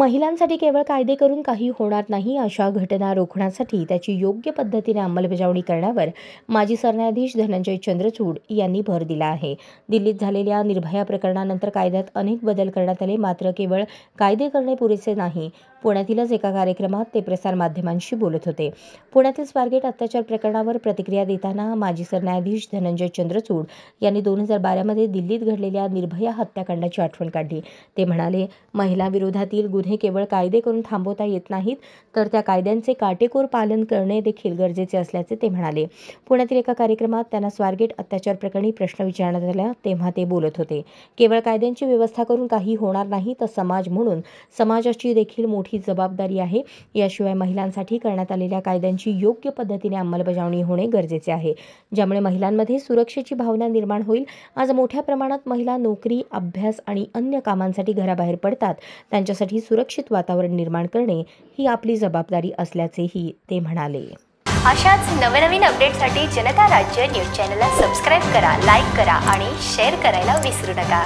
महिलांसाठी केवळ कायदे करून काही होणार नाही, अशा घटना रोखण्यासाठी त्याची योग्य पद्धतीने अंमलबजावणी करण्यावर माजी सरन्यायाधीश धनंजय चंद्रचूड यांनी भर दिला आहे. दिल्लीत झालेल्या निर्भया प्रकरणानंतर कायद्यात अनेक बदल करण्यात आले, मात्र केवळ कायदे करणे पुरेसे नाही. पुण्यातीलच एका कार्यक्रमात ते प्रसारमाध्यमांशी बोलत होते. पुण्यातील स्वारगेट अत्याचार प्रकरणावर प्रतिक्रिया देताना माजी सरन्यायाधीश धनंजय चंद्रचूड यांनी 2012 मध्ये दिल्लीत घडलेल्या निर्भया हत्याकांडाची आठवण काढली. ते म्हणाले, महिलांविरोधातील गुन्हे केवळ कायदे करून थांबवता येत नाहीत, तर त्या कायद्यांचे काटेकोर पालन करणे देखील गरजेचे असल्याचे ते म्हणाले. पुण्यातील एका कार्यक्रमात त्यांना स्वारगेट अत्याचार प्रकरणी प्रश्न विचारण्यात आला, तेव्हा ते बोलत होते. केवळ कायद्यांची व्यवस्था करून काही होणार नाही, तर समाज म्हणून समाजाची देखील मोठी जबाबदारी आहे. याशिवाय महिलांसाठी करण्यात आलेल्या कायद्यांची योग्य पद्धतीने अंमलबजावणी होणे गरजेचे आहे, ज्यामुळे महिलांमध्ये सुरक्षेची भावना निर्माण होईल. आज मोठ्या प्रमाणात महिला नोकरी, अभ्यास आणि अन्य कामांसाठी घराबाहेर पडतात. त्यांच्यासाठी सुरक्षित वातावरण निर्माण करणे ही आपली जबाबदारी असल्याचेही ते म्हणाले. अशाच नवनवीन अपडेटसाठी जनता राज्य न्यूज चॅनलला सबस्क्राईब करा, लाईक करा आणि शेअर करायला विसरू नका.